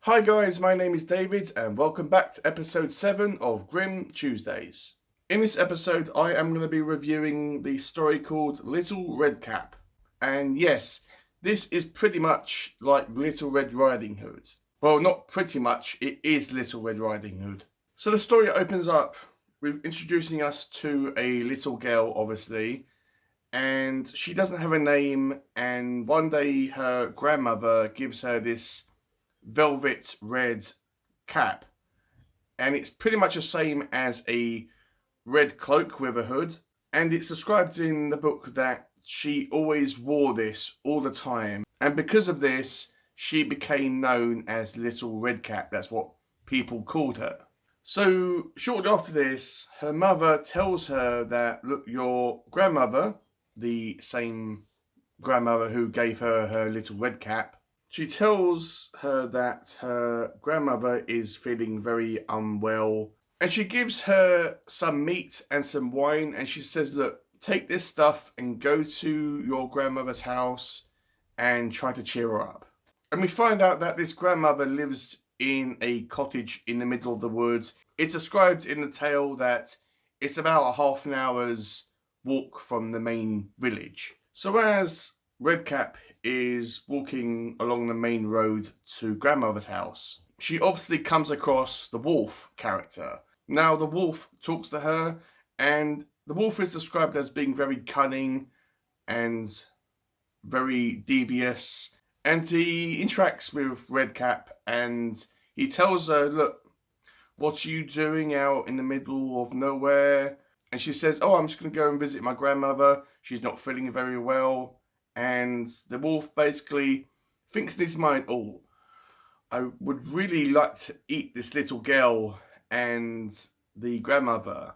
Hi guys, my name is David and welcome back to episode 7 of Grimm Tuesdays. In this episode I am going to be reviewing the story called Little Red Cap. And yes, this is pretty much like Little Red Riding Hood. Well, not pretty much, it is Little Red Riding Hood. So the story opens up with introducing us to a little girl, obviously. And she doesn't have a name, and one day her grandmother gives her this velvet red cap, and it's pretty much the same as a red cloak with a hood, and it's described in the book that she always wore this all the time, and because of this she became known as Little Red Cap. That's what people called her. So shortly after this, her mother tells her that, look, your grandmother, the same grandmother who gave her her little red cap, she tells her that her grandmother is feeling very unwell, and she gives her some meat and some wine, and she says, look, take this stuff and go to your grandmother's house and try to cheer her up. And we find out that this grandmother lives in a cottage in the middle of the woods. It's described in the tale that it's about a half an hour's walk from the main village. So as Redcap is walking along the main road to grandmother's house, she obviously comes across the wolf character. Now the wolf talks to her, and the wolf is described as being very cunning and very devious, and he interacts with Redcap and he tells her, look, what are you doing out in the middle of nowhere? And she says, oh, I'm just going to go and visit my grandmother. She's not feeling very well. And the wolf basically thinks in his mind, oh, I would really like to eat this little girl and the grandmother.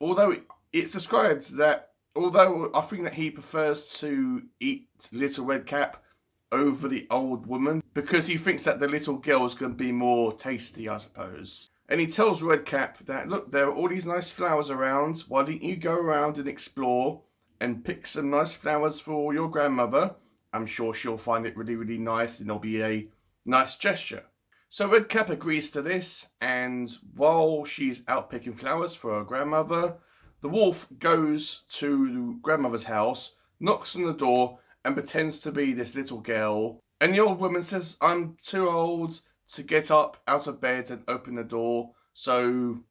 Although it's described that, although I think that he prefers to eat Little Red Cap over the old woman, because he thinks that the little girl is going to be more tasty, I suppose. And he tells Redcap that, look, there are all these nice flowers around. Why don't you go around and explore and pick some nice flowers for your grandmother? I'm sure she'll find it really, really nice, and it'll be a nice gesture. So Redcap agrees to this, and while she's out picking flowers for her grandmother, the wolf goes to grandmother's house, knocks on the door, and pretends to be this little girl. And the old woman says, I'm too old to get up out of bed and open the door, so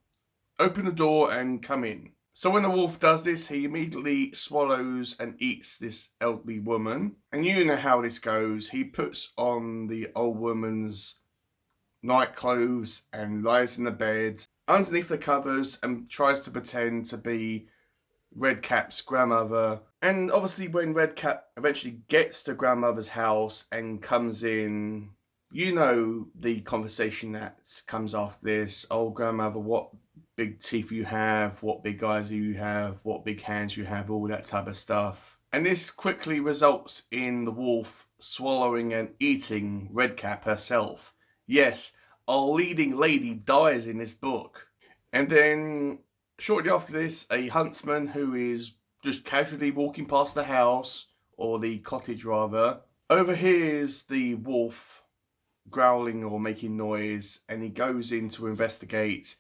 open the door and come in. So when the wolf does this, he immediately swallows and eats this elderly woman. And you know how this goes. He puts on the old woman's night clothes and lies in the bed underneath the covers and tries to pretend to be Redcap's grandmother. And obviously when Redcap eventually gets to grandmother's house and comes in, you know the conversation that comes after this. Oh, grandmother, what big teeth you have, what big eyes you have, what big hands you have, all that type of stuff. And this quickly results in the wolf swallowing and eating Redcap herself. Yes, our leading lady dies in this book. And then shortly after this, a huntsman who is just casually walking past the house, or the cottage rather, overhears the wolf growling or making noise, and he goes in to investigate,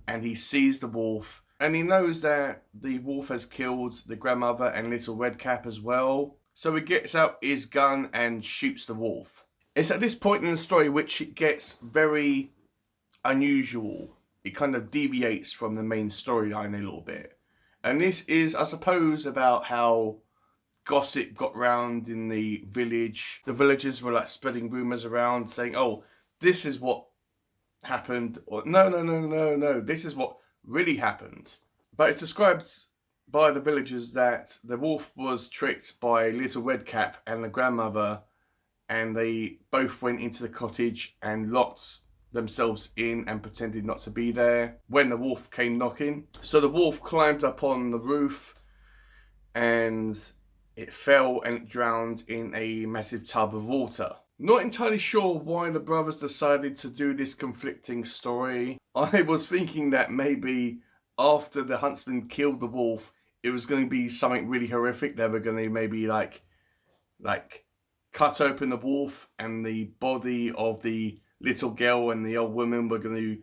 and he sees the wolf, and he knows that the wolf has killed the grandmother and Little Red Cap as well. So he gets out his gun and shoots the wolf. It's at this point in the story which it gets very unusual. It kind of deviates from the main storyline a little bit. And this is, I suppose, about how gossip got round in the village. The villagers were like spreading rumours around saying, oh, this is what happened, or no, this is what really happened. But it's described by the villagers that the wolf was tricked by Little Red Cap and the grandmother, and they both went into the cottage and locked themselves in and pretended not to be there when the wolf came knocking. So the wolf climbed up on the roof and it fell and it drowned in a massive tub of water. Not entirely sure why the brothers decided to do this conflicting story. I was thinking that maybe after the huntsman killed the wolf, it was going to be something really horrific. They were going to maybe like cut open the wolf and the body of the little girl and the old woman were going to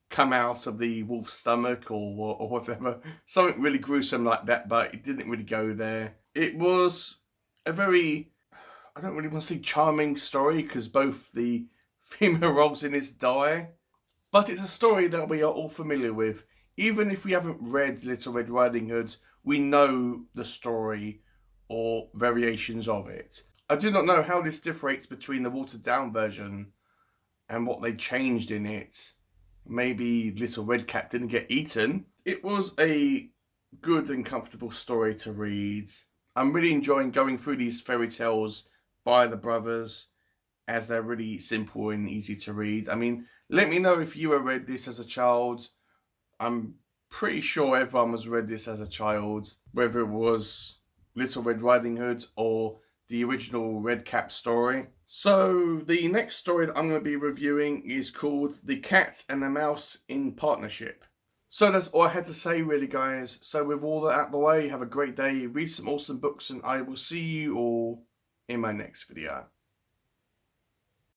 come out of the wolf's stomach or whatever. Something really gruesome like that, but it didn't really go there. It was a very, I don't really want to say charming story because both the female roles in it die. But it's a story that we are all familiar with. Even if we haven't read Little Red Riding Hood, we know the story or variations of it. I do not know how this differs between the watered down version and what they changed in it. Maybe Little Red Cap didn't get eaten. It was a good and comfortable story to read. I'm really enjoying going through these fairy tales by the brothers, as they're really simple and easy to read. I mean, let me know if you ever read this as a child. I'm pretty sure everyone has read this as a child, whether it was Little Red Riding Hood or the original Red Cap story. So the next story that I'm going to be reviewing is called The Cat and the Mouse in Partnership. So that's all I had to say really, guys. So with all that out of the way, have a great day, read some awesome books, and I will see you all in my next video.